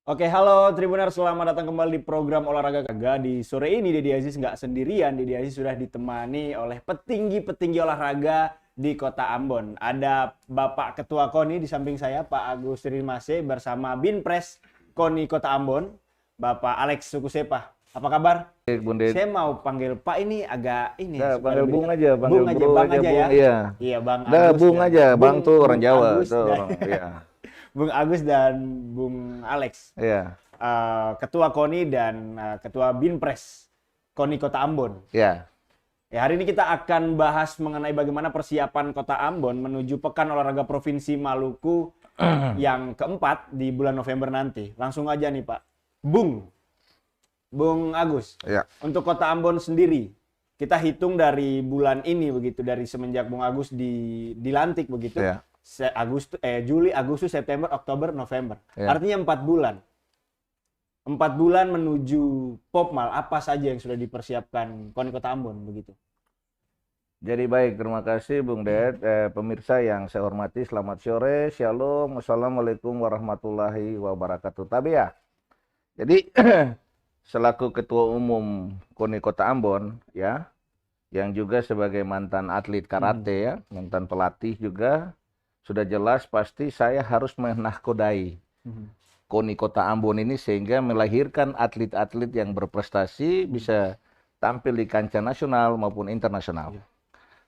Oke, halo Tribuners, selamat datang kembali di program Olahraga Gaga. Di sore ini Deddy Aziz nggak sendirian, Deddy Aziz sudah ditemani oleh petinggi-petinggi olahraga di Kota Ambon. Ada Bapak Ketua KONI di samping saya, Pak Agus Rimase, bersama Binpres KONI Kota Ambon, Bapak Alex Sukusepa. Apa kabar? Baik, Bun Ded. Saya mau panggil Pak ini agak ini Dah, supaya panggil lebih Bung dekat. aja, panggil Bung aja, Bro Bang aja, aja ya. Bung, iya. Iya, Bang Dah, Agus Bung dan aja, Bang Bung tuh orang Bung Jawa, Agus tuh dan orang, iya, Bung Agus dan Bung Alex, iya, Ketua KONI dan Ketua Binpres KONI Kota Ambon. iya. Ya, hari ini kita akan bahas mengenai bagaimana persiapan Kota Ambon menuju Pekan Olahraga Provinsi Maluku yang keempat di bulan November nanti. Langsung aja nih Pak. Bung Agus, Iya. untuk Kota Ambon sendiri, kita hitung dari bulan ini begitu, dari semenjak Bung Agus dilantik begitu. Iya. Juli, Agustus, September, Oktober, November. Iya. Artinya 4 bulan. 4 bulan menuju Popmal, apa saja yang sudah dipersiapkan KONI Kota Ambon begitu? Jadi baik, terima kasih Bung Ded. Pemirsa yang saya hormati, selamat sore, shalom, assalamualaikum warahmatullahi wabarakatuh. Tapi ya, jadi selaku Ketua Umum KONI Kota Ambon, ya, yang juga sebagai mantan atlet karate ya, mantan pelatih juga, sudah jelas pasti saya harus menahkodai KONI Kota Ambon ini sehingga melahirkan atlet-atlet yang berprestasi bisa tampil di kancah nasional maupun internasional.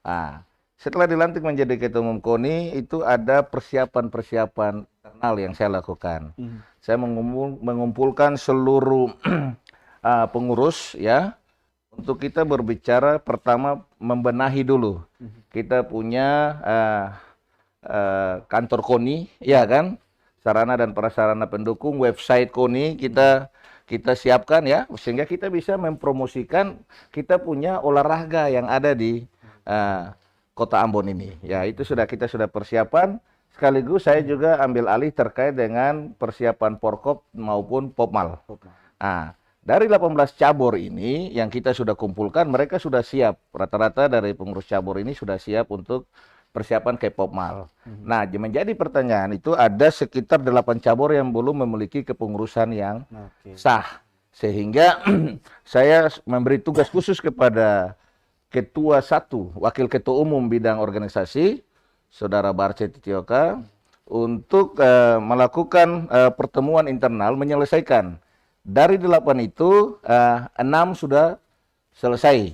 Nah, setelah dilantik menjadi Ketua Umum KONI itu ada persiapan-persiapan internal yang saya lakukan. Saya mengumpulkan seluruh pengurus ya untuk kita berbicara pertama membenahi dulu. Kita punya kantor KONI, ya kan? Sarana dan prasarana pendukung, website KONI kita siapkan ya, sehingga kita bisa mempromosikan kita punya olahraga yang ada di Kota Ambon ini. Ya, itu kita sudah persiapan. Sekaligus saya juga ambil alih terkait dengan persiapan Porkop maupun Popmal. Nah, dari 18 cabur ini yang kita sudah kumpulkan, mereka sudah siap. Rata-rata dari pengurus cabur ini sudah siap untuk persiapan ke Popmal. Nah, menjadi pertanyaan itu ada sekitar 8 cabur yang belum memiliki kepengurusan yang sah. Sehingga saya memberi tugas khusus kepada Ketua 1, Wakil Ketua Umum Bidang Organisasi, Saudara Barce Titioka, untuk melakukan pertemuan internal menyelesaikan. Dari 8 itu, 6 sudah selesai,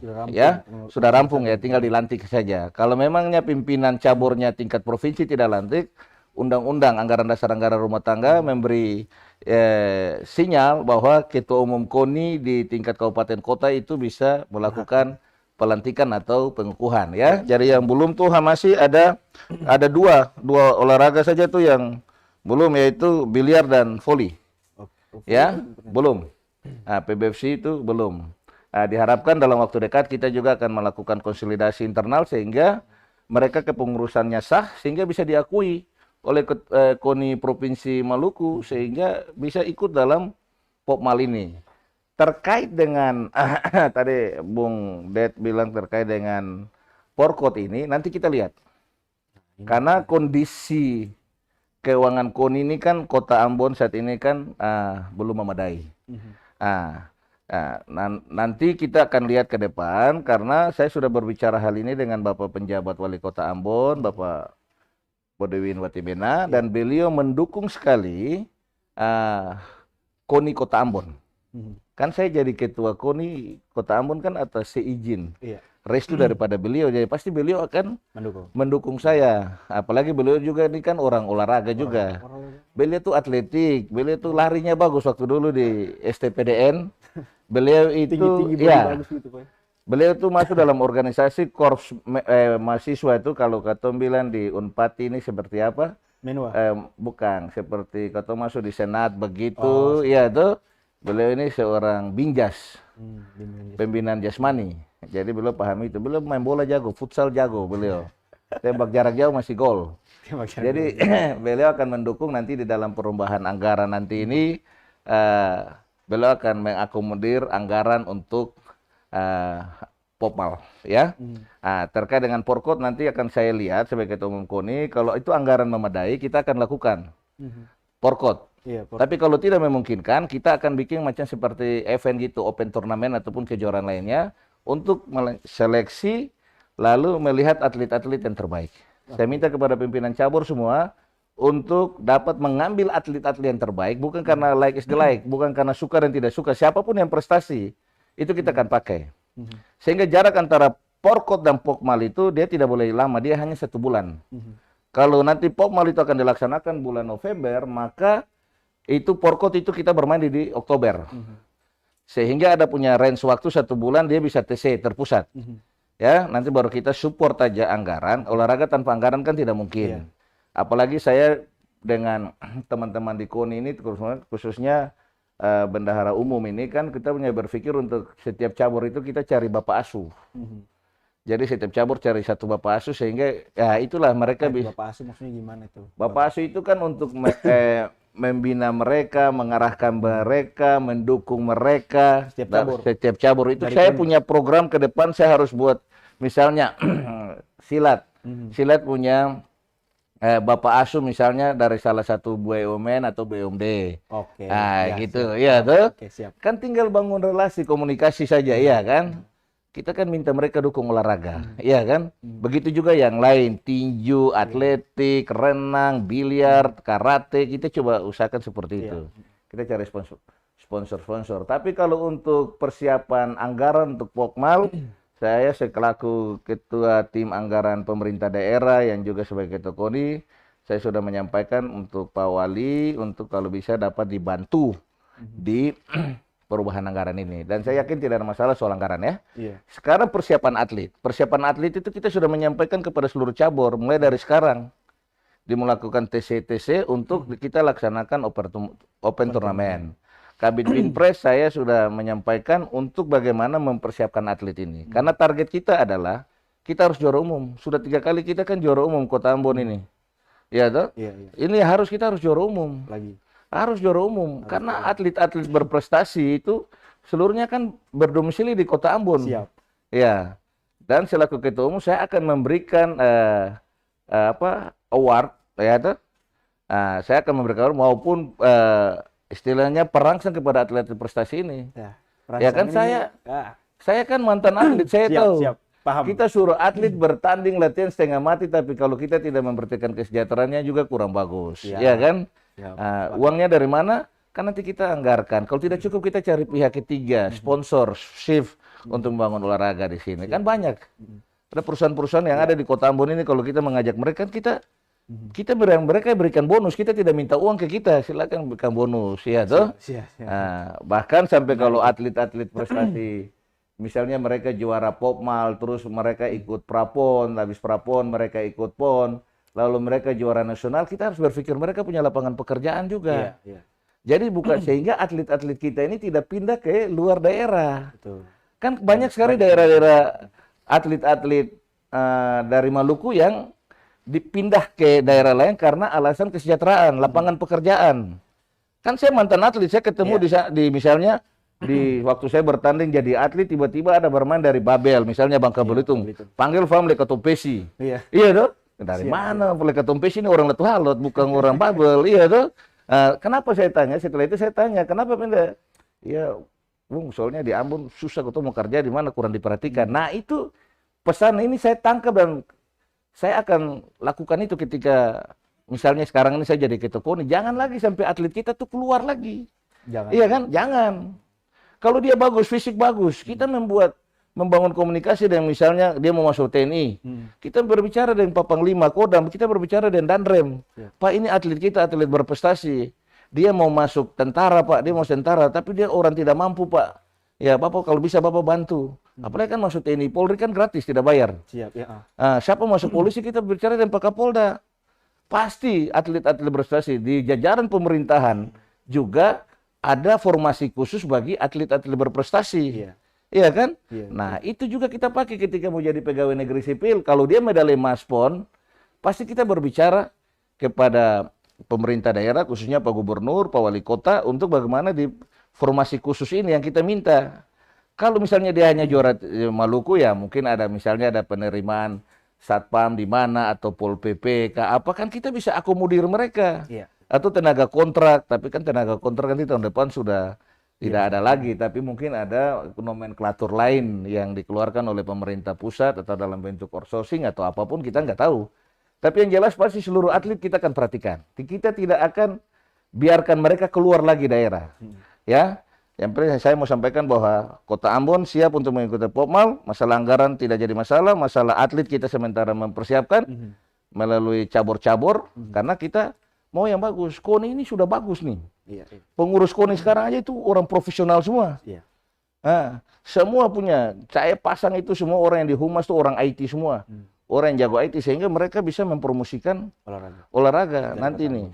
sudah rampung ya, tinggal dilantik saja. Kalau memangnya pimpinan caburnya tingkat provinsi tidak lantik, Undang-Undang Anggaran Dasar Anggaran Rumah Tangga memberi sinyal bahwa Ketua Umum KONI di tingkat kabupaten kota itu bisa melakukan pelantikan atau pengukuhan ya. Jadi yang belum tuh masih ada dua olahraga saja tuh yang belum, yaitu biliar dan voli. Ya, belum. Nah, PBFC itu belum. Nah, diharapkan dalam waktu dekat kita juga akan melakukan konsolidasi internal sehingga mereka kepengurusannya sah sehingga bisa diakui oleh KONI Provinsi Maluku sehingga bisa ikut dalam Popmal ini. Terkait dengan tadi Bung Ded bilang terkait dengan Porkot ini, nanti kita lihat. Karena kondisi keuangan KONI ini kan Kota Ambon saat ini kan belum memadai. Nanti kita akan lihat ke depan karena saya sudah berbicara hal ini dengan Bapak Penjabat Wali Kota Ambon, Bapak Bodewin Watibena, dan beliau mendukung sekali KONI Kota Ambon. Kan saya jadi Ketua KONI Kota Ambon kan atas seizin restu daripada beliau, jadi pasti beliau akan mendukung saya. Apalagi beliau juga ini kan orang olahraga juga. Beliau tuh atletik, beliau tuh larinya bagus waktu dulu di STPDN. Beliau itu beliau tuh masuk dalam organisasi korps mahasiswa itu, kalau kata bilang di Unpati ini seperti apa? Bukan, seperti kata masuk di Senat begitu, ya tuh. Beliau ini seorang binjas, pembinaan jasmani. Jadi beliau paham itu. Beliau main bola jago, futsal jago beliau. Tembak jarak jauh masih gol. Jadi beliau akan mendukung nanti di dalam perubahan anggaran nanti ini. Beliau akan mengakomodir anggaran untuk Popmal, ya. Terkait dengan Porkot nanti akan saya lihat sebagai Ketua Umum KONI. Kalau itu anggaran memadai, kita akan lakukan Porkot. Iya, Tapi kalau tidak memungkinkan, kita akan bikin macam seperti event gitu, open turnamen ataupun kejuaraan lainnya untuk seleksi lalu melihat atlet-atlet yang terbaik. Saya minta kepada pimpinan cabur semua untuk dapat mengambil atlet-atlet yang terbaik, bukan karena like is the like, bukan karena suka dan tidak suka, siapapun yang prestasi itu kita akan pakai. Sehingga jarak antara Porkot dan Pokmal itu dia tidak boleh lama, dia hanya 1 bulan. Kalau nanti Pokmal itu akan dilaksanakan bulan November, maka itu Porkot itu kita bermain di Oktober. Sehingga ada punya range waktu 1 bulan dia bisa TC terpusat. Ya, nanti baru kita support aja anggaran. Olahraga tanpa anggaran kan tidak mungkin. Apalagi saya dengan teman-teman di KONI ini khususnya bendahara umum ini kan kita punya berpikir untuk setiap cabur itu kita cari bapak asuh. Jadi setiap cabur cari 1 bapak asuh sehingga ya itulah mereka bisa. Bapak asuh maksudnya gimana itu? Bapak asuh itu kan untuk membina mereka, mengarahkan mereka, mendukung mereka. Setiap cabur itu saya punya program ke depan saya harus buat misalnya silat. Silat punya bapak asuh misalnya dari salah satu BUMN atau BUMD. Oke. Nah, gitu. Iya tuh. Oke, siap. Kan tinggal bangun relasi komunikasi saja, iya kan? Kita kan minta mereka dukung olahraga, iya kan? Begitu juga yang lain, tinju, atletik, renang, biliar, karate, kita coba usahakan seperti itu. Kita cari sponsor. Tapi kalau untuk persiapan anggaran untuk Pokmal, saya selaku ketua tim anggaran pemerintah daerah yang juga sebagai ketua KONI, saya sudah menyampaikan untuk Pak Wali untuk kalau bisa dapat dibantu di perubahan anggaran ini. Dan saya yakin tidak ada masalah soal anggaran ya. Sekarang persiapan atlet. Persiapan atlet itu kita sudah menyampaikan kepada seluruh cabur mulai dari sekarang. Dimelakukan TC-TC untuk kita laksanakan open turnamen. Kabit Binpres saya sudah menyampaikan untuk bagaimana mempersiapkan atlet ini. Karena target kita adalah kita harus juara umum. Sudah 3 kali kita kan juara umum Kota Ambon ini. Ya toh? Ini kita harus juara umum. Harus juara umum karena atlet-atlet berprestasi itu seluruhnya kan berdomisili di Kota Ambon. Ya. Dan selaku ketua umum saya akan memberikan award ya tuh. Saya akan memberikan award maupun istilahnya perangsang kepada atlet prestasi ini. Ya kan saya kan mantan atlet, saya tahu. Paham. Kita suruh atlet bertanding latihan setengah mati tapi kalau kita tidak memberikan kesejahteraannya juga kurang bagus. Ya kan? Uangnya dari mana? Kan nanti kita anggarkan. Kalau tidak cukup kita cari pihak ketiga, sponsor, shift untuk membangun olahraga di sini. Kan banyak. Ada perusahaan-perusahaan yang ada di Kota Ambon ini kalau kita mengajak mereka kita mereka berikan bonus. Kita tidak minta uang ke kita, silakan berikan bonus, ya toh. Bahkan sampai kalau atlet-atlet prestasi, misalnya mereka juara Popmal, terus mereka ikut Prapon, habis Prapon mereka ikut PON. Lalu mereka juara nasional, kita harus berpikir mereka punya lapangan pekerjaan juga. Jadi bukan sehingga atlet-atlet kita ini tidak pindah ke luar daerah. Kan banyak sekali daerah-daerah atlet-atlet dari Maluku yang dipindah ke daerah lain karena alasan kesejahteraan, lapangan pekerjaan. Kan saya mantan atlet, saya ketemu di misalnya di waktu saya bertanding jadi atlet tiba-tiba ada bermain dari Babel, misalnya Bangka Belitung. Panggil family ke Topesi. Iya dong. Dari mana boleh ke Topesi ini orang Letu Halot bukan orang Babel, iya tuh. Kenapa saya tanya? Setelah itu saya tanya, kenapa pindah? Ya, Bung, soalnya di Ambon susah ketemu kerja di mana kurang diperhatikan. Nah, itu pesan ini saya tangkap dan saya akan lakukan itu ketika misalnya sekarang ini saya jadi ketua KONI, jangan lagi sampai atlet kita tuh keluar lagi. Iya kan? Jangan. Kalau dia bagus, fisik bagus, kita membangun komunikasi dengan misalnya dia mau masuk TNI. Kita berbicara dengan Pak Panglima Kodam, kita berbicara dengan Danrem. Pak, ini atlet kita, atlet berprestasi. Dia mau masuk tentara, Pak, dia mau tentara, tapi dia orang tidak mampu, Pak. Ya, Bapak kalau bisa Bapak bantu. Apalagi kan masuk TNI, Polri kan gratis, tidak bayar. Siapa masuk polisi, kita berbicara dengan Pak Kapolda. Pasti atlet-atlet berprestasi di jajaran pemerintahan juga ada formasi khusus bagi atlet-atlet berprestasi. Iya kan? Nah, itu juga kita pakai ketika mau jadi pegawai negeri sipil. Kalau dia medali emas PON, pasti kita berbicara kepada pemerintah daerah, khususnya Pak Gubernur, Pak Wali Kota, untuk bagaimana di formasi khusus ini yang kita minta. Kalau misalnya dia hanya juara Maluku, ya mungkin ada misalnya ada penerimaan Satpam di mana, atau Pol PP, apa kan kita bisa akomodir mereka. atau tenaga kontrak, tapi kan tenaga kontrak nanti tahun depan sudah tidak ada lagi, tapi mungkin ada nomenklatur lain yang dikeluarkan oleh pemerintah pusat atau dalam bentuk outsourcing atau apapun, kita nggak tahu. Tapi yang jelas pasti seluruh atlet kita akan perhatikan. Kita tidak akan biarkan mereka keluar lagi daerah. Ya, yang penting saya mau sampaikan bahwa Kota Ambon siap untuk mengikuti Popmal. Masalah anggaran tidak jadi masalah. Masalah atlet kita sementara mempersiapkan melalui cabur-cabur, karena kita mau yang bagus. KONI ini sudah bagus nih. Pengurus KONI sekarang aja itu orang profesional semua. Nah, semua punya. Saya pasang itu semua orang yang di humas itu orang IT semua. Orang yang jago IT, sehingga mereka bisa mempromosikan olahraga. Nanti nih,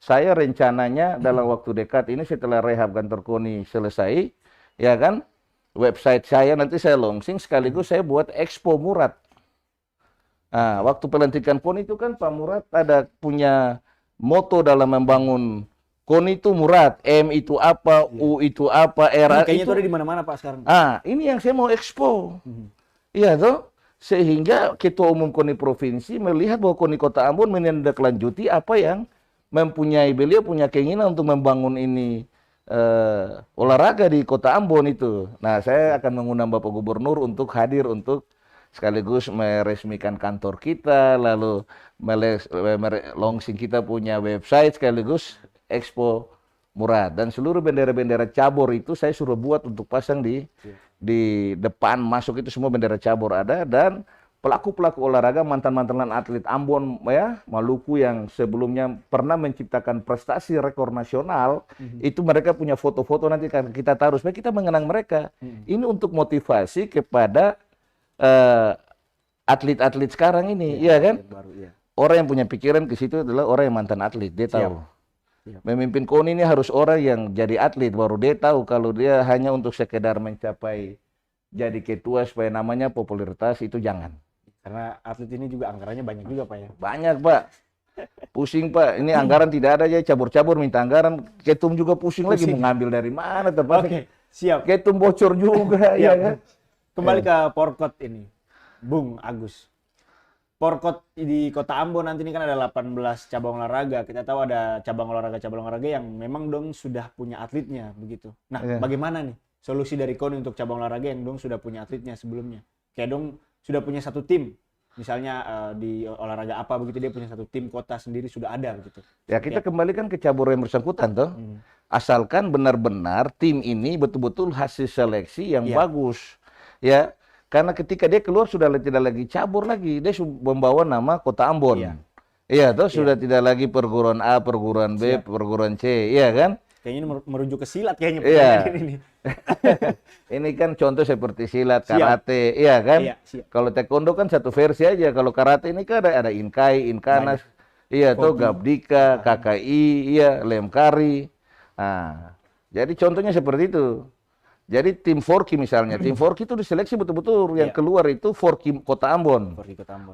saya rencananya dalam waktu dekat ini setelah rehab kantor KONI selesai, ya kan, website saya nanti saya launching sekaligus saya buat Expo Murad. Nah, waktu pelantikan KONI itu kan Pak Murad ada punya moto dalam membangun KONI itu Murad, M itu apa, U itu apa, R Kayaknya itu ada di mana-mana Pak sekarang. ini yang saya mau expo. Iya toh, sehingga Ketua Umum KONI Provinsi melihat bahwa KONI Kota Ambon menindaklanjuti apa yang mempunyai, beliau punya keinginan untuk membangun ini olahraga di Kota Ambon itu. Nah, saya akan mengundang Bapak Gubernur untuk hadir untuk sekaligus meresmikan kantor kita, lalu launching kita punya website sekaligus Expo Murad, dan seluruh bendera-bendera cabur itu saya suruh buat untuk pasang di depan masuk itu semua bendera cabur ada, dan pelaku-pelaku olahraga mantan-mantan atlet Ambon ya Maluku yang sebelumnya pernah menciptakan prestasi rekor nasional itu mereka punya foto-foto nanti kita taruh supaya kita mengenang mereka. Ini untuk motivasi kepada atlet-atlet sekarang ini, iya kan? Orang yang punya pikiran ke situ adalah orang yang mantan atlet, dia tahu. Memimpin KONI ini harus orang yang jadi atlet, baru dia tahu kalau dia hanya untuk sekedar mencapai jadi ketua supaya namanya popularitas, itu jangan. Karena atlet ini juga anggarannya banyak juga Pak ya. Banyak Pak. Pusing Pak, ini anggaran tidak ada aja, cabur-cabur minta anggaran, ketum juga pusing lagi mau ngambil dari mana tepat. Siap. Ketum bocor juga, ya kan? Kembali ke Porkot ini, Bung Agus. Porkot di Kota Ambon nanti ini kan ada 18 cabang olahraga. Kita tahu ada cabang olahraga yang memang dong sudah punya atletnya begitu. Nah, bagaimana nih solusi dari KONI untuk cabang olahraga yang dong sudah punya atletnya sebelumnya? Kayak dong sudah punya satu tim, misalnya di olahraga apa begitu dia punya satu tim kota sendiri sudah ada begitu. Ya kita kembalikan ke cabur yang bersangkutan toh. Asalkan benar-benar tim ini betul-betul hasil seleksi yang bagus. Ya. Karena ketika dia keluar sudah tidak lagi cabur lagi, dia membawa nama Kota Ambon. Iya, toh sudah tidak lagi perguruan A, perguruan B, perguruan C, iya kan? Kayaknya merujuk ke silat kayaknya. Ini. Ini kan contoh seperti silat, karate, iya kan? Kalau taekwondo kan satu versi aja, kalau karate ini kan ada Inkai, Inkanas, iya toh Gabdika, KKI, iya Lemkari. Nah, jadi contohnya seperti itu. Jadi tim Forky misalnya, tim Forky itu diseleksi betul-betul yang keluar itu Forky Kota Ambon.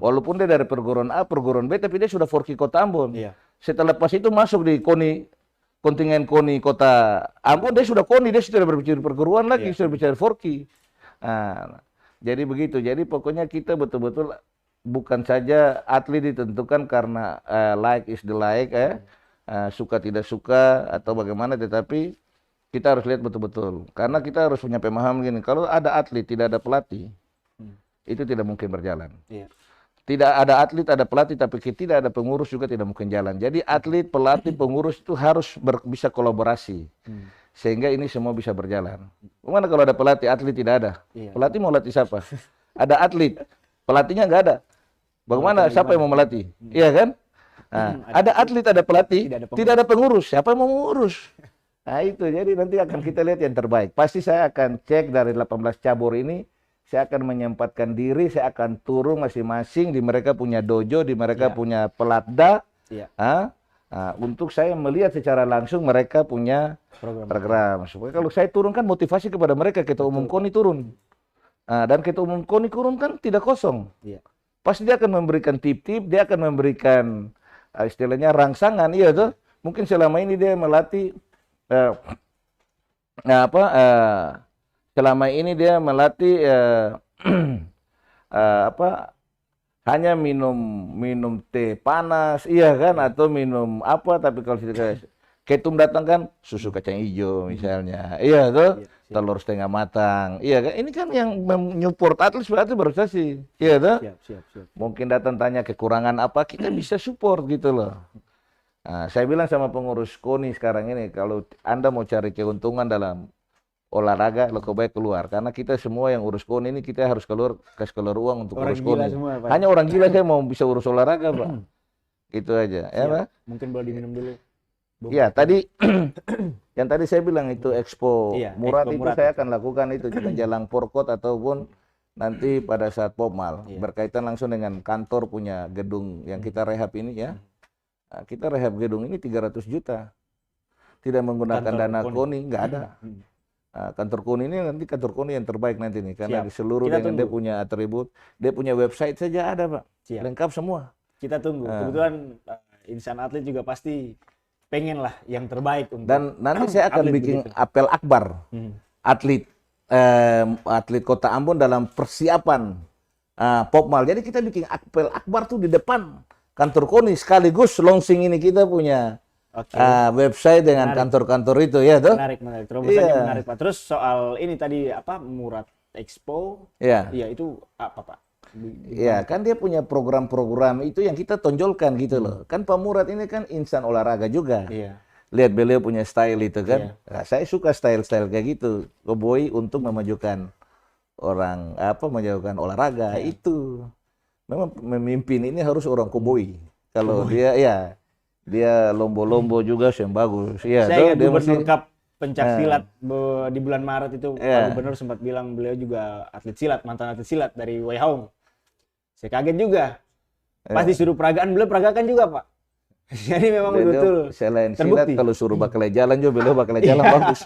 Walaupun dia dari perguruan A, perguruan B, tapi dia sudah Forky Kota Ambon. Setelah pas itu masuk di KONI, kontingen KONI Kota Ambon, dia sudah KONI, dia sudah berbicara perguruan lagi, sudah bicara Forky. Nah, jadi begitu. Jadi pokoknya kita betul-betul bukan saja atlet ditentukan karena like is the like, suka tidak suka atau bagaimana, tetapi kita harus lihat betul-betul, karena kita harus punya pemahaman gini, kalau ada atlet tidak ada pelatih, itu tidak mungkin berjalan. Tidak ada atlet ada pelatih, tapi tidak ada pengurus juga tidak mungkin jalan. Jadi atlet, pelatih, pengurus itu harus bisa kolaborasi, sehingga ini semua bisa berjalan. Bagaimana kalau ada pelatih, atlet tidak ada? Pelatih mau latih siapa? Ada atlet, pelatihnya nggak ada. Bagaimana? Siapa yang mau melatih? Iya kan? Nah, ada atlet, ada pelatih, tidak ada pengurus. Siapa yang mau mengurus? Nah itu, jadi nanti akan kita lihat yang terbaik. Pasti saya akan cek dari 18 cabur ini, saya akan menyempatkan diri, saya akan turun masing-masing, di mereka punya dojo, di mereka punya pelatda, untuk saya melihat secara langsung mereka punya program. Supaya kalau saya turun kan motivasi kepada mereka, Ketua Umum KONI turun. Dan Ketua Umum KONI turun kan tidak kosong. Pasti dia akan memberikan tip-tip, dia akan memberikan istilahnya rangsangan, iya tuh. Mungkin selama ini dia melatih selama ini dia melatih hanya minum teh panas, iya kan, atau minum apa, tapi kalau kita ketum datang kan susu kacang hijau misalnya, iya tuh, Iya, siap. telur setengah matang, iya kan, ini kan yang menyupport atlet berarti berprestasi, iya tuh. Siap. Mungkin datang tanya kekurangan apa, kita bisa support gitu loh. Nah, saya bilang sama pengurus KONI sekarang ini, kalau Anda mau cari keuntungan dalam olahraga, lebih baik keluar. Karena kita semua yang urus KONI ini, kita harus kasih keluar uang untuk Orang urus gila KONI. semua, Pak. Hanya orang gila saya mau bisa urus olahraga, Pak. Gitu aja, ya Siap. Pak? Mungkin boleh diminum dulu. Bung. Ya, tadi yang tadi saya bilang itu Expo Iya, Murad Expo itu Murad saya itu. akan lakukan itu di menjelang Porkot ataupun nanti pada saat Popmal, Iya. berkaitan langsung dengan kantor punya gedung yang kita rehab ini ya. Nah, kita rehab gedung ini 300 juta. Tidak menggunakan Kantor dana KONI. KONI, nggak ada. Nah, kantor KONI ini nanti kantor KONI yang terbaik nanti nih, karena Siap. di seluruh Kita dengan dia tunggu. punya atribut, dia punya website saja ada, Pak. Siap. Lengkap semua. Kita tunggu. Kebetulan insan atlet juga pasti pengen lah yang terbaik untuk Dan nanti saya akan atlet bikin begitu. apel akbar atlet atlet Kota Ambon dalam persiapan Popmal. Jadi kita bikin apel akbar tuh di depan kantor KONI, sekaligus launching ini kita punya Oke. website dengan Menarik. kantor-kantor itu ya tuh. Menarik. Terobosannya Iya. menarik, Pak. Terus soal ini tadi apa Murad Expo? Iya. Iya, itu apa, Pak? Iya, kan dia punya program-program itu yang kita tonjolkan gitu loh. Kan Pak Murad ini kan insan olahraga juga. Iya. Lihat beliau punya style itu kan. Iya. Nah, saya suka style-style kayak gitu. Cowboy untuk memajukan orang memajukan olahraga Iya. itu. Memang memimpin ini harus orang cowboy. Kalau dia lombo-lombo juga yang bagus. Iya, Saya tuh, ingat dia Gubernur mesti Cup pencak silat di bulan Maret itu, Pak Iya. Gubernur sempat bilang beliau juga atlet silat, mantan atlet silat dari Wei Hong. Saya kaget juga. Pas disuruh peragaan, beliau peragakan juga, Pak. Jadi memang dia betul selain silat terbukti. kalau suruh bakal jalan juga beliau bakal jalan bagus.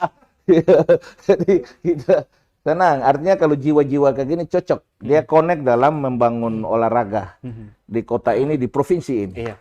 Jadi kita tenang, artinya kalau jiwa-jiwa kayak gini cocok. Dia connect dalam membangun olahraga di kota ini, di provinsi ini. Iya.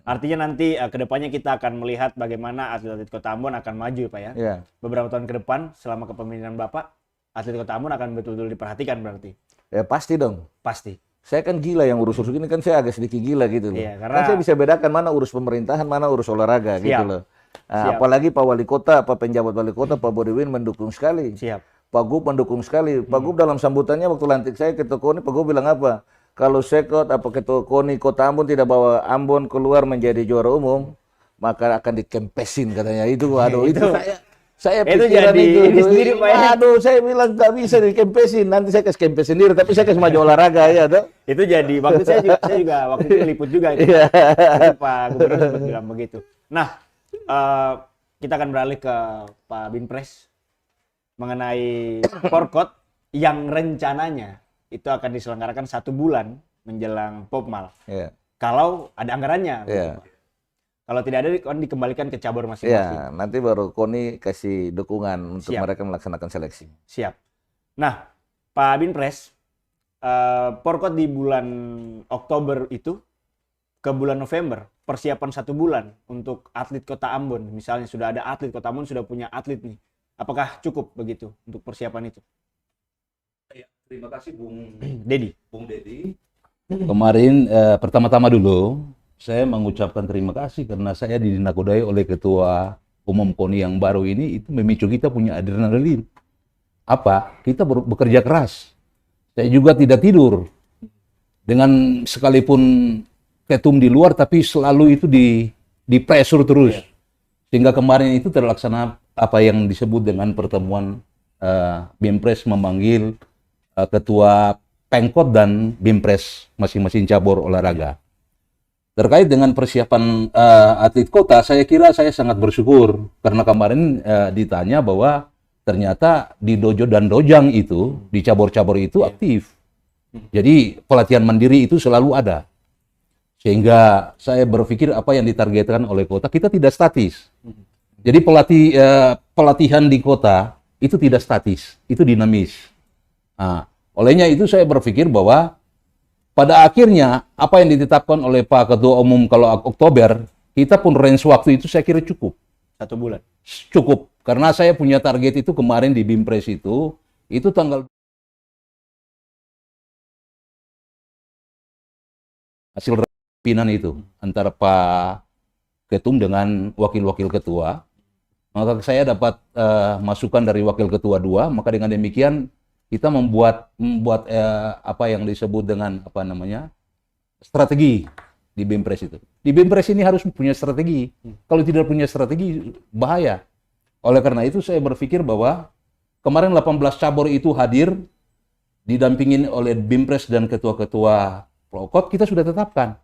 Artinya nanti kedepannya kita akan melihat bagaimana atlet-atlet Kota Ambon akan maju, Pak ya. Ya, Beberapa tahun ke depan selama kepemimpinan Bapak, atlet Kota Ambon akan betul-betul diperhatikan berarti. ya pasti dong. Pasti. Saya kan gila yang urus-urus ini, kan saya agak sedikit gila gitu loh. Iya, Kan karena- saya bisa bedakan mana urus pemerintahan, mana urus olahraga gitu Siap. loh. Siap. Apalagi Pak Wali Kota, Pak Penjabat Wali Kota, Pak Bodiwin mendukung sekali. Siap. Pak Gub mendukung sekali. Pak Gub dalam sambutannya waktu lantik saya ke KONI, Pak Gub bilang apa? Kalau Sekot ketua KONI Kota Ambon tidak bawa Ambon keluar menjadi juara umum, maka akan dikempesin katanya. Itu waduh, itu saya itu pikiran jadi itu. ini sendiri, Pak ya. Waduh, saya bilang nggak bisa dikempesin. Nanti saya kasih kempes sendiri, tapi saya kasih maju olahraga ya, tuh. Itu jadi waktu saya juga waktu itu liput juga itu. Iya. Jadi Pak Gubernur sempat bilang begitu. Nah, kita akan beralih ke Pak Binpres mengenai Porkot yang rencananya itu akan diselenggarakan 1 bulan menjelang Popmal. Iya. Kalau ada anggarannya. Iya. gitu, Pak. Kalau tidak ada, kan dikembalikan ke cabur masing-masing. Ya, nanti baru KONI kasih dukungan untuk Siap. mereka melaksanakan seleksi. Siap. Nah, Pak Binpres, Porkot di bulan Oktober itu ke bulan November, persiapan 1 bulan untuk atlet Kota Ambon. Misalnya sudah ada atlet Kota Ambon, sudah punya atlet nih. Apakah cukup begitu untuk persiapan itu? Ya, terima kasih Bung Dedi. Dedi. Kemarin pertama-tama dulu saya mengucapkan terima kasih karena saya dinakodai oleh Ketua Umum KONI yang baru ini, itu memicu kita punya adrenalin. Apa? Kita bekerja keras. Saya juga tidak tidur. Dengan sekalipun ketum di luar, tapi selalu itu di pressure terus. Sehingga kemarin itu terlaksana apa yang disebut dengan pertemuan Binpres memanggil Ketua Pengkot dan Binpres masing-masing cabur olahraga. Terkait dengan persiapan atlet kota, saya kira saya sangat bersyukur karena kemarin ditanya bahwa ternyata di dojo dan dojang itu, di cabur-cabur itu aktif. Jadi pelatihan mandiri itu selalu ada. Sehingga saya berpikir apa yang ditargetkan oleh kota, kita tidak statis. Jadi pelatihan di kota itu tidak statis, itu dinamis. Nah, olehnya itu saya berpikir bahwa pada akhirnya, apa yang ditetapkan oleh Pak Ketua Umum kalau Oktober, kita pun range waktu itu saya kira cukup. 1 bulan. Cukup. Karena saya punya target itu kemarin di Binpres itu tanggal hasil pimpinan itu antara Pak Ketum dengan wakil-wakil ketua. Maka saya dapat masukan dari wakil ketua 2, maka dengan demikian kita membuat apa yang disebut dengan apa namanya strategi di BIMPRES itu. Di BIMPRES ini harus punya strategi. Kalau tidak punya strategi bahaya. Oleh karena itu saya berpikir bahwa kemarin 18 cabur itu hadir didampingin oleh BIMPRES dan ketua-ketua Prokot, kita sudah tetapkan.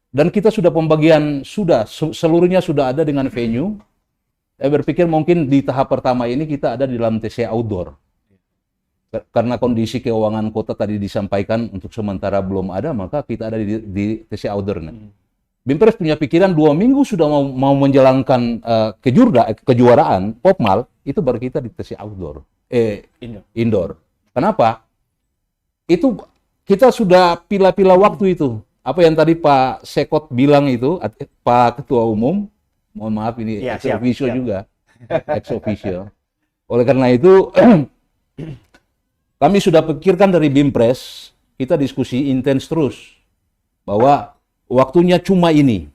Dan kita sudah pembagian, seluruhnya sudah ada dengan venue. Saya berpikir mungkin di tahap pertama ini kita ada di dalam TC Outdoor. Karena kondisi keuangan kota tadi disampaikan untuk sementara belum ada, maka kita ada di TC Outdoor. BIMPRES punya pikiran 2 minggu sudah mau menjalankan kejuaraan Popmal, itu baru kita di TC Outdoor. Indoor. Kenapa? Itu kita sudah pila-pila waktu itu. Apa yang tadi Pak Sekot bilang itu, Pak Ketua Umum, mohon maaf ini ex officio juga, ex officio. Oleh karena itu, kami sudah pikirkan dari BIMPRES, kita diskusi intens terus, bahwa waktunya cuma ini.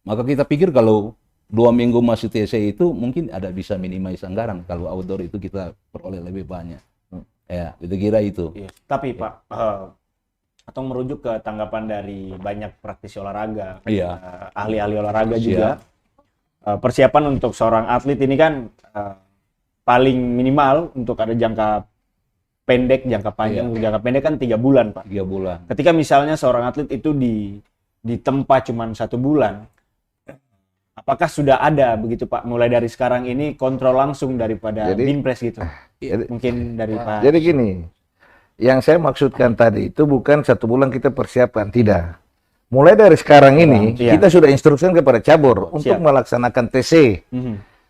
Maka kita pikir kalau 2 minggu masih TC itu, mungkin ada bisa minimize anggaran, kalau outdoor itu kita peroleh lebih banyak. Ya, kita kira itu. Tapi Pak, atau merujuk ke tanggapan dari banyak praktisi olahraga, ahli-ahli olahraga juga, persiapan untuk seorang atlet ini kan paling minimal untuk ada jangka pendek, jangka panjang. Jangka pendek kan 3 bulan, Pak. 3 bulan. Ketika misalnya seorang atlet itu ditempa cuma 1 bulan, apakah sudah ada begitu Pak, mulai dari sekarang ini kontrol langsung daripada BIMPRES gitu? Mungkin dari Pak. Jadi gini, yang saya maksudkan tadi itu bukan 1 bulan kita persiapkan, tidak. Mulai dari sekarang ini kita sudah instruksikan kepada cabur untuk melaksanakan TC.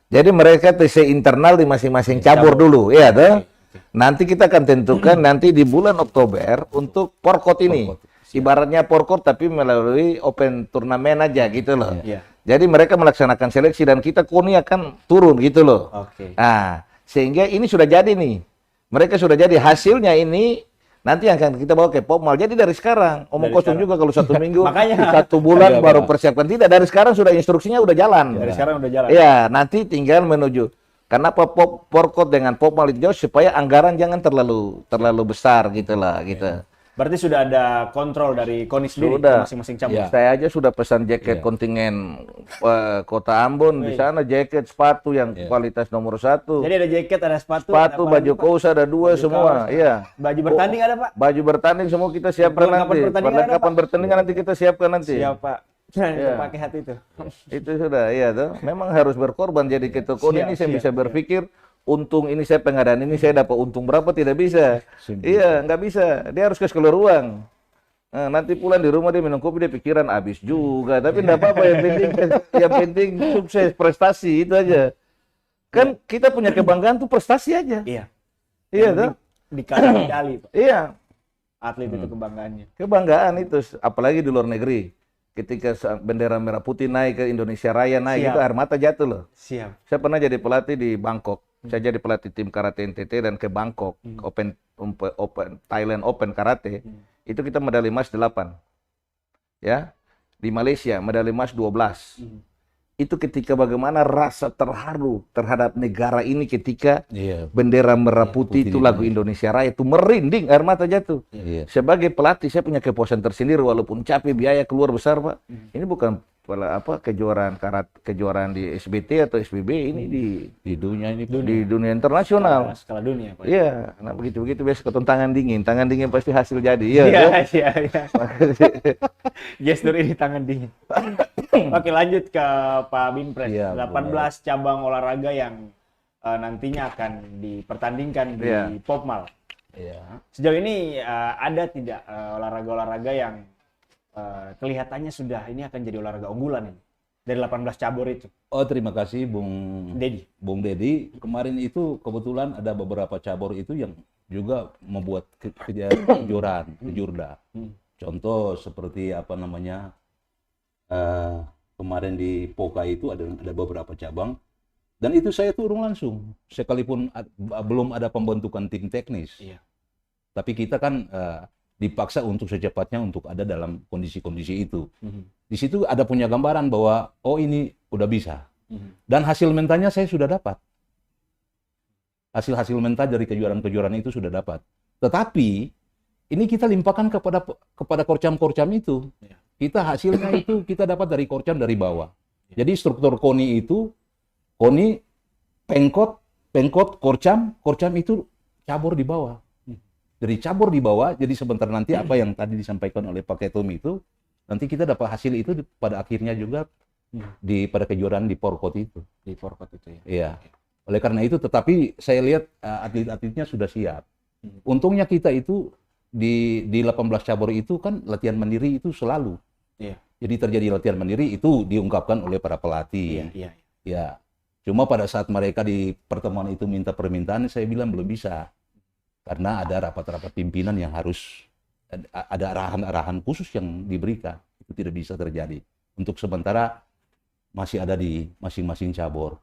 Jadi mereka TC internal di masing-masing cabur dulu, ya toh. Nanti kita akan tentukan nanti di bulan Oktober untuk porkot ini. Ibaratnya porkot tapi melalui open turnamen aja gitu loh. Jadi mereka melaksanakan seleksi dan kita KONI akan turun gitu loh. Nah, sehingga ini sudah jadi nih. Mereka sudah jadi, hasilnya ini nanti akan kita bawa ke Popmal. Jadi dari sekarang, omong kosong juga kalau 1 minggu, makanya 1 bulan baru persiapkan. Tidak, dari sekarang sudah instruksinya udah jalan. Dari sekarang udah jalan. Ya, nanti tinggal menuju. Karena porkot dengan Popmal itu jauh supaya anggaran jangan terlalu besar gitulah gitu. Berarti sudah ada kontrol dari KONI sendiri masing-masing cabur. Saya aja sudah pesan jaket kontingen Kota Ambon di sana, jaket, sepatu yang kualitas nomor 1. Jadi ada jaket, ada sepatu, baju kaos ada 2 semua. Iya. Baju bertanding ada Pak? Baju bertanding semua kita siapkan nanti. Perlengkapan bertandingan nanti kita siapkan nanti. Siap Pak. Pakai hati itu. Itu sudah, iya tuh. Memang harus berkorban jadi ketua KONI ini saya bisa berpikir. Untung ini saya pengadaan ini saya dapat untung berapa, tidak bisa. Iya, nggak bisa. Dia harus keluar uang. Nah, nanti pulang di rumah dia minum kopi, dia pikiran habis juga. Tapi enggak apa-apa, yang penting sukses, prestasi itu aja. Kan kita punya kebanggaan tuh prestasi aja. Iya. Iya tuh. Dikasih medali, Pak. Iya. Atlet itu kebanggaannya. Kebanggaan itu, apalagi di luar negeri. Ketika bendera merah putih naik ke Indonesia Raya naik, itu air mata jatuh loh. Siap. Saya pernah jadi pelatih di Bangkok. Saya jadi pelatih tim karate NTT dan ke Bangkok, Thailand Open Karate. Itu kita medali emas 8. Ya. Di Malaysia medali emas 12. Itu ketika bagaimana rasa terharu terhadap negara ini ketika bendera merah putih itu lagu Indonesia Raya itu merinding, air mata jatuh. Sebagai pelatih saya punya kepuasan tersendiri walaupun capek, biaya keluar besar, Pak. Ini bukan kejuaraan di SBT atau SBB, ini di dunia internasional. Skala dunia, Pak. Iya, nah begitu biasa ketemu tangan dingin pasti hasil jadi. Iya. Gestur ini tangan dingin. Oke, lanjut ke Pak BIMPRES. 18 cabang olahraga yang nantinya akan dipertandingkan di Popmal. Sejauh ini ada tidak olahraga-olaraga yang kelihatannya sudah ini akan jadi olahraga unggulan ini dari 18 cabur itu? Oh, terima kasih Bung Dedi. Kemarin itu kebetulan ada beberapa cabur itu yang juga membuat kejurda. Contoh seperti apa namanya, kemarin di Poka itu ada beberapa cabang dan itu saya turun langsung sekalipun belum ada pembentukan tim teknis. Tapi kita kan dipaksa untuk secepatnya untuk ada dalam kondisi-kondisi itu. Di situ ada punya gambaran bahwa oh ini udah bisa. Dan hasil mentahnya saya sudah dapat. Hasil mentah dari kejuaraan-kejuaraan itu sudah dapat. Tetapi ini kita limpahkan kepada korcam-korcam itu. Kita hasilnya itu kita dapat dari korcam dari bawah. Jadi struktur KONI itu KONI, pengkot, korcam itu cabur di bawah. Dari cabur di bawah, jadi sebentar nanti apa yang tadi disampaikan oleh Pak Ketum itu, nanti kita dapat hasil itu pada akhirnya juga pada kejuaraan di Porkot itu. Di Porkot itu ya. Iya. Oleh karena itu, tetapi saya lihat atlet-atletnya sudah siap. Untungnya kita itu di 18 cabur itu kan latihan mandiri itu selalu. Iya. Jadi terjadi latihan mandiri itu diungkapkan oleh para pelatih. Iya. Ya. Cuma pada saat mereka di pertemuan itu minta permintaan, saya bilang belum bisa. Karena ada rapat-rapat pimpinan yang harus ada arahan-arahan khusus yang diberikan. Itu tidak bisa terjadi. Untuk sementara masih ada di masing-masing cabur.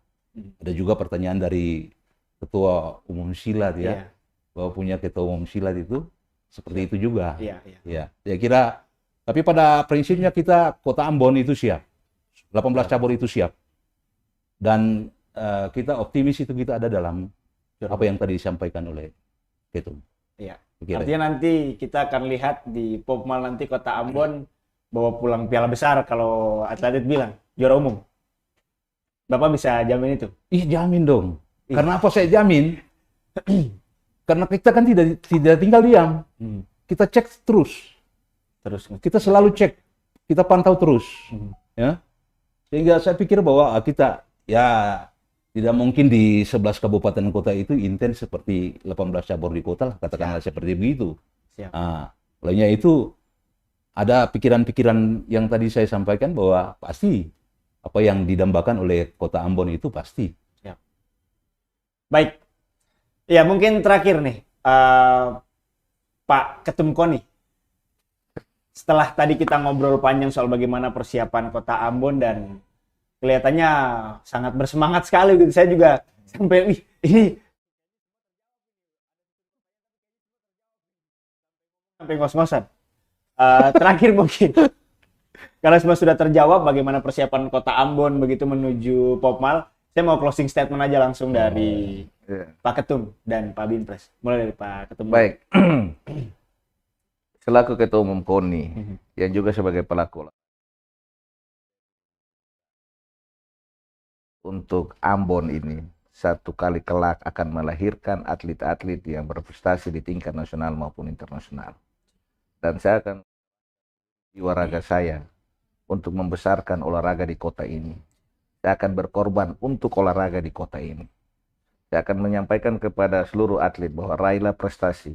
Ada juga pertanyaan dari ketua umum silat ya. Bahwa punya ketua umum silat itu seperti itu juga. Ya, saya kira tapi pada prinsipnya kita Kota Ambon itu siap. 18 cabur itu siap. Dan kita optimis itu kita ada dalam apa yang tadi disampaikan oleh Ketum. Iya. Artinya nanti kita akan lihat di Popmal nanti Kota Ambon bawa pulang piala besar kalau atlet bilang juara umum. Bapak bisa jamin itu? Jamin dong. Karena apa saya jamin? Karena kita kan tidak tinggal diam. Kita cek terus. Kita selalu cek. Kita pantau terus. Ya. Sehingga saya pikir bahwa kita ya tidak mungkin di 11 kabupaten kota itu intens seperti 18 cabur di kota lah, katakanlah seperti begitu. Nah, olehnya itu ada pikiran-pikiran yang tadi saya sampaikan bahwa pasti apa yang didambakan oleh Kota Ambon itu pasti. Baik. Ya mungkin terakhir nih, Pak Ketum KONI. Setelah tadi kita ngobrol panjang soal bagaimana persiapan Kota Ambon dan kelihatannya sangat bersemangat sekali gitu. Saya juga sampai ini sampai ngos-ngosan. Terakhir mungkin karena semua sudah terjawab bagaimana persiapan Kota Ambon begitu menuju Popmal, saya mau closing statement aja langsung dari Pak Ketum dan Pak Binpres. Mulai dari Pak Ketum. Baik. Selaku Ketua Umum KONI yang juga sebagai pelaku untuk Ambon ini satu kali kelak akan melahirkan atlet-atlet yang berprestasi di tingkat nasional maupun internasional. Dan saya akan jiwa raga saya untuk membesarkan olahraga di kota ini. Saya akan berkorban untuk olahraga di kota ini. Saya akan menyampaikan kepada seluruh atlet bahwa raihlah prestasi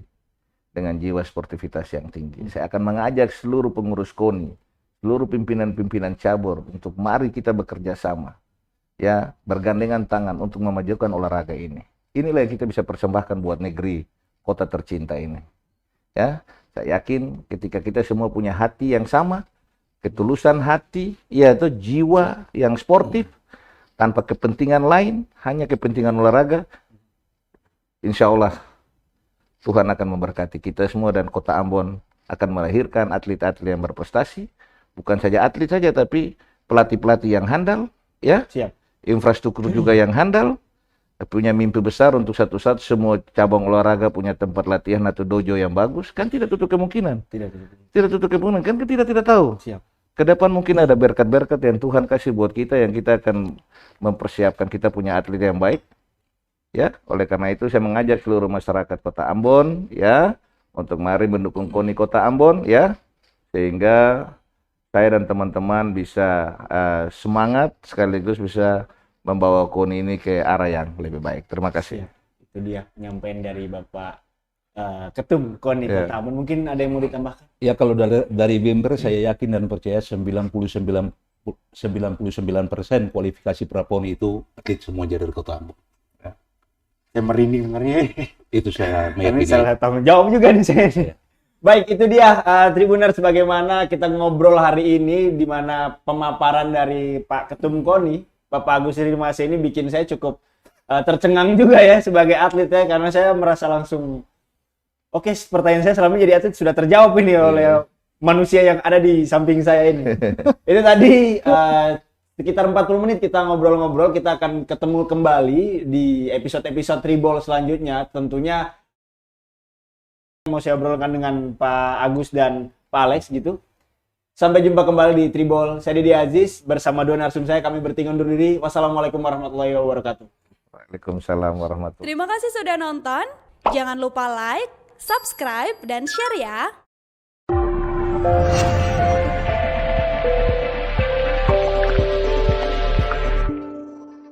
dengan jiwa sportivitas yang tinggi. Saya akan mengajak seluruh pengurus KONI, seluruh pimpinan-pimpinan cabur untuk mari kita bekerja sama. Ya, bergandengan tangan untuk memajukan olahraga ini. Inilah yang kita bisa persembahkan buat negeri kota tercinta ini. Ya, saya yakin ketika kita semua punya hati yang sama, ketulusan hati, yaitu jiwa yang sportif, tanpa kepentingan lain, hanya kepentingan olahraga, insya Allah Tuhan akan memberkati kita semua dan Kota Ambon akan melahirkan atlet-atlet yang berprestasi, bukan saja atlet saja, tapi pelatih-pelatih yang handal, ya. Siap. Infrastruktur juga yang handal, punya mimpi besar untuk satu-satu semua cabang olahraga punya tempat latihan atau dojo yang bagus, kan tidak tutup kemungkinan. Tidak tutup kemungkinan, kan kita tidak tahu. Siap. Ke depan mungkin ada berkat-berkat yang Tuhan kasih buat kita yang kita akan mempersiapkan kita punya atlet yang baik. Ya, oleh karena itu saya mengajak seluruh masyarakat Kota Ambon ya untuk mari mendukung KONI Kota Ambon ya, sehingga saya dan teman-teman bisa semangat sekaligus bisa membawa KONI ini ke arah yang lebih baik. Terima kasih. Ya, itu dia penyampaian dari Bapak Ketum KONI Kota Ambon. Mungkin ada yang mau ditambahkan? Ya, kalau dari Binpres saya yakin dan percaya 99% kualifikasi prapon itu atlet semua dari Kota Ambon. Ya. Saya merinding dengarnya. Itu saya meyakini. Ini salah tanggung jawab juga nih saya. Ya. Baik, itu dia Tribuners sebagaimana kita ngobrol hari ini di mana pemaparan dari Pak Ketum KONI, Bapak Agus Rimase ini bikin saya cukup tercengang juga ya sebagai atlet ya, karena saya merasa langsung Oke, pertanyaan saya selama jadi atlet sudah terjawab ini oleh manusia yang ada di samping saya ini. Itu tadi sekitar 40 menit kita ngobrol-ngobrol, kita akan ketemu kembali di episode-episode Tribol selanjutnya. Tentunya mau saya obrolkan dengan Pak Agus dan Pak Alex gitu. Sampai jumpa kembali di Tribol. Saya Dede Aziz bersama dua narsum saya, kami bertiga undur diri. Wassalamualaikum warahmatullahi wabarakatuh. Waalaikumsalam warahmatullahi wabarakatuh. Terima kasih sudah nonton. Jangan lupa like, subscribe, dan share ya.